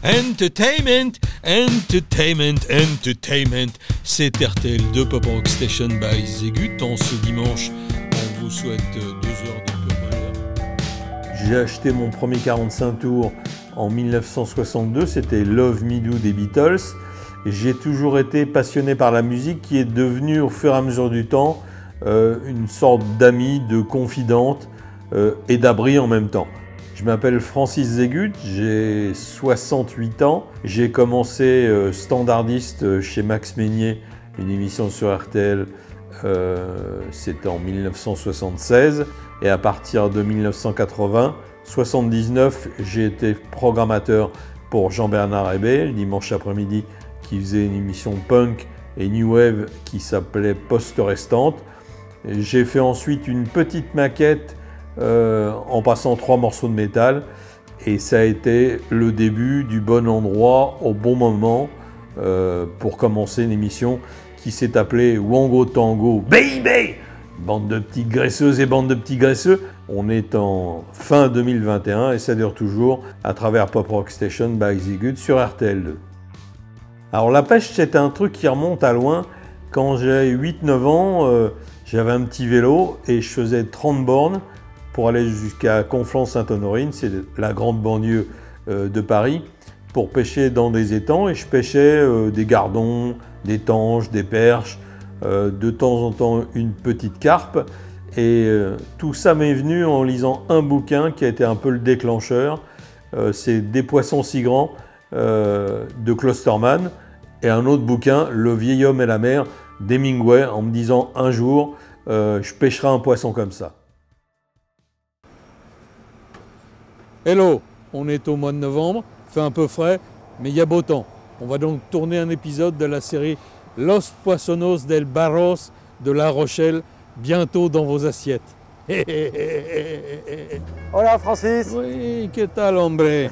Entertainment, entertainment, entertainment. C'est RTL 2 Pop Rock Station by Zegut. En ce dimanche, on vous souhaite 2 heures de pur bonheur. J'ai acheté mon premier 45 tours en 1962, c'était Love Me Do des Beatles. J'ai toujours été passionné par la musique qui est devenue au fur et à mesure du temps une sorte d'amie, de confidente et d'abri en même temps. Je m'appelle Francis Zegut, j'ai 68 ans. J'ai commencé standardiste chez Max Meignier, une émission sur RTL, c'était en 1976. Et à partir de 1980-79, j'ai été programmateur pour Jean-Bernard Hébé, le dimanche après-midi, qui faisait une émission punk et new wave qui s'appelait Poste Restante. J'ai fait ensuite une petite maquette en passant 3 morceaux de métal, et ça a été le début du bon endroit au bon moment pour commencer une émission qui s'est appelée Wango Tango Baby, bande de petites graisseuses et bande de petits graisseux. On est en fin 2021 et ça dure toujours à travers Pop Rock Station by Zegut sur RTL2. Alors la pêche, c'est un truc qui remonte à loin. Quand j'ai 8-9 ans, j'avais un petit vélo et je faisais 30 bornes pour aller jusqu'à Conflans-Sainte-Honorine, c'est la grande banlieue de Paris, pour pêcher dans des étangs. Et je pêchais des gardons, des tanges, des perches, de temps en temps une petite carpe. Et tout ça m'est venu en lisant un bouquin qui a été un peu le déclencheur. C'est Des poissons si grands de Klosterman, et un autre bouquin, Le vieil homme et la mer d'Hemingway, en me disant un jour, je pêcherai un poisson comme ça. Hello, on est au mois de novembre, fait un peu frais, mais il y a beau temps. On va donc tourner un épisode de la série Los Poissonos del Barros de La Rochelle, bientôt dans vos assiettes. Hola Francis. Oui, que tal, hombre?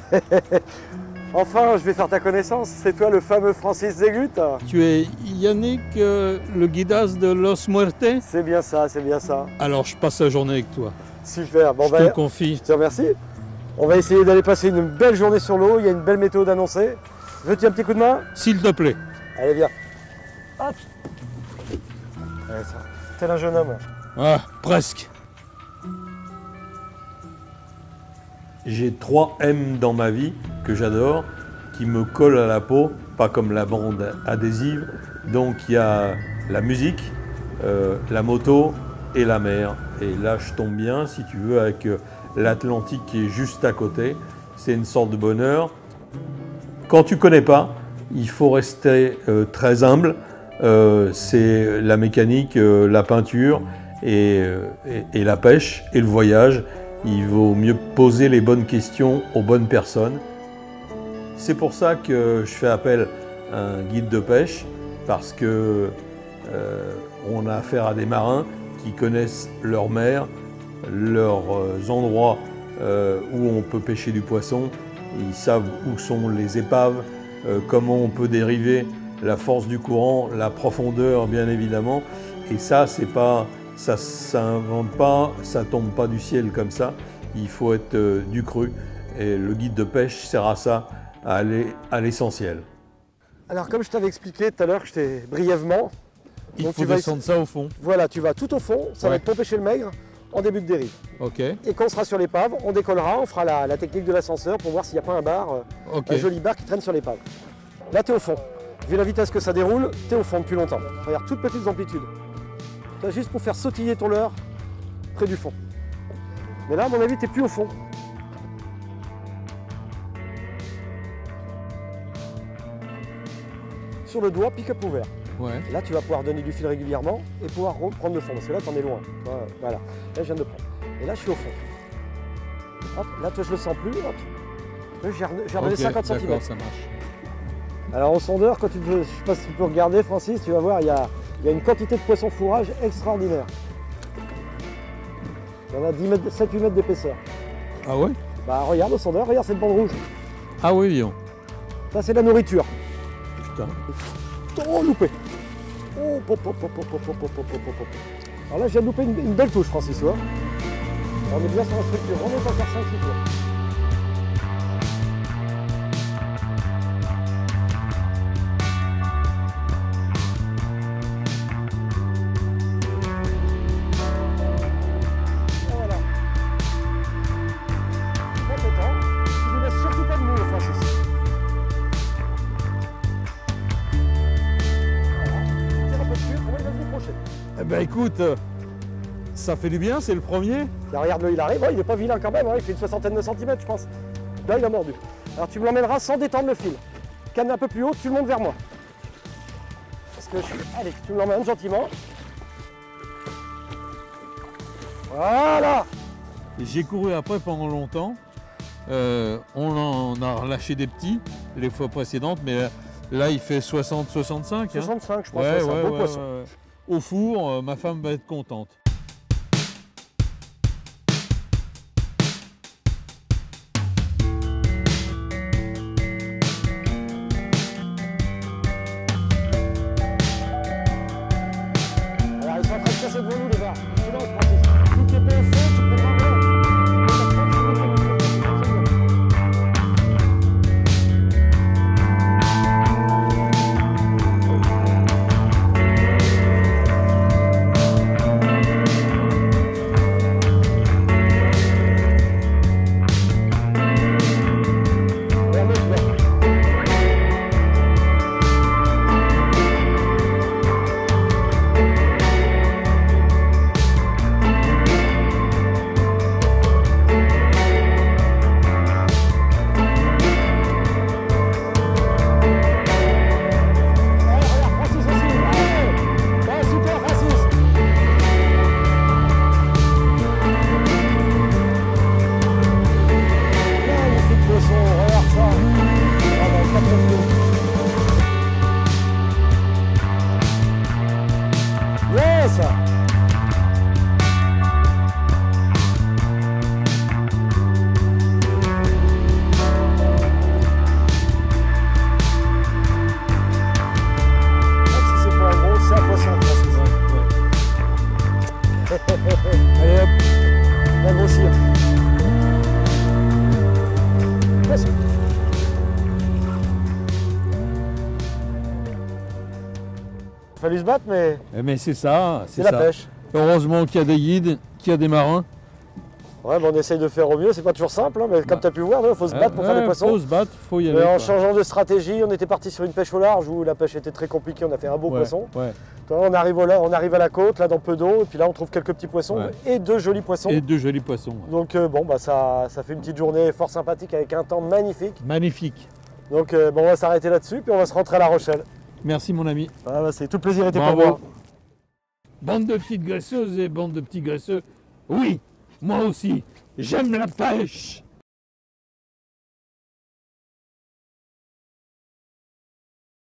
Enfin, je vais faire ta connaissance. C'est toi le fameux Francis Zegut? Tu es Yannick, le guidas de Los Muertes? C'est bien ça, c'est bien ça. Alors, je passe la journée avec toi. Super, bon Je te confie. je te remercie. On va essayer d'aller passer une belle journée sur l'eau, il y a une belle météo d'annoncer. Veux-tu un petit coup de main? S'il te plaît. Allez, viens. Hop. Allez, ça. Tel un jeune homme. Ah, presque. J'ai 3 M dans ma vie que j'adore, qui me collent à la peau, pas comme la bande adhésive. Donc il y a la musique, la moto et la mer. Et là je tombe bien, si tu veux, avec l'Atlantique qui est juste à côté. C'est une sorte de bonheur. Quand tu ne connais pas, il faut rester très humble. C'est la mécanique, la peinture et la pêche et le voyage. Il vaut mieux poser les bonnes questions aux bonnes personnes. C'est pour ça que je fais appel à un guide de pêche, parce que on a affaire à des marins qui connaissent leur mer, leurs endroits où on peut pêcher du poisson. Ils savent où sont les épaves, comment on peut dériver, la force du courant, la profondeur bien évidemment. Et ça, c'est pas, ça s'invente pas, ça tombe pas du ciel comme ça. Il faut être du cru. Et le guide de pêche sert à ça, à aller à l'essentiel. Alors comme je t'avais expliqué tout à l'heure, brièvement, Il donc faut descendre ça au fond. Voilà, tu vas tout au fond, ça va Ouais. être pour pêcher le maigre en début de dérive. Ok. Et quand on sera sur l'épave, on décollera, on fera la technique de l'ascenseur pour voir s'il n'y a pas un bar, Ok. un joli bar qui traîne sur l'épave. Là, tu es au fond. Vu la vitesse que ça déroule, tu es au fond depuis longtemps. Regarde, toutes petites amplitudes. Tu as juste pour faire sautiller ton leurre près du fond. Mais là, à mon avis, tu n'es plus au fond. Sur le doigt, pick-up ouvert. Ouais. Là, tu vas pouvoir donner du fil régulièrement et pouvoir reprendre le fond. Parce que là, tu en es loin. Voilà. Là, je viens de prendre. Et là, je suis au fond. Hop, là, toi, je le sens plus. Hop. Là, j'ai redonné Ok, 50 cm. d'accord, ça marche. Alors, au sondeur, quand tu peux, je ne sais pas si tu peux regarder, Francis, tu vas voir, il y a une quantité de poisson fourrage extraordinaire. Il y en a 7-8 mètres d'épaisseur. Ah ouais? Bah, regarde au sondeur, regarde cette bande rouge. Ah oui, Lyon. Ça, c'est la nourriture. Putain. Oh, loupé. Oh, pop, pop, pop, pop, pop, pop, pop, pop, pop, pop. Alors là, je viens de louper une belle touche, Francis, tu vois. On est bien sur la structure, on est encore 5-6 tours. écoute, ça fait du bien, c'est le premier. Là, regarde-le, il arrive. Ouais, il n'est pas vilain quand même, hein, il fait une soixantaine de centimètres, je pense. Là, il a mordu. Alors, tu me l'emmèneras sans détendre le fil. Canne un peu plus haut, tu le montes vers moi. Parce que allez, tu me l'emmènes gentiment. Voilà. Et j'ai couru après pendant longtemps. On en a relâché des petits les fois précédentes, mais là il fait 60-65. Hein. 65, je pense, Ouais, c'est un beau poisson. Au four, ma femme va être contente. Alors, ils sont en train de chasser devant nous, les gars. Silence, Francis. Tout est PFC, tu prends pas rien. Allez hop, on va grossir. Poisson. Il a fallu se battre, mais Mais c'est ça, c'est la pêche. Heureusement qu'il y a des guides, qu'il y a des marins. Ouais, on essaye de faire au mieux, c'est pas toujours simple, hein, mais comme tu as pu voir, il faut se battre pour faire des poissons. Il faut se battre, il faut y aller. Mais en quoi. changeant de stratégie, on était parti sur une pêche au large où la pêche était très compliquée, on a fait un beau poisson. Ouais. On arrive à la côte, là dans peu d'eau, et puis là on trouve quelques petits poissons et deux jolis poissons. Et deux jolis poissons. Ouais. Donc bon, bah, ça fait une petite journée fort sympathique avec un temps magnifique. Magnifique. Donc bon, on va s'arrêter là-dessus, puis on va se rentrer à La Rochelle. Merci mon ami. Ah, bah, c'est tout le plaisir était Bravo. pour moi. Bande de petites graisseuses et bande de petits graisseux. Oui, moi aussi, j'aime la pêche.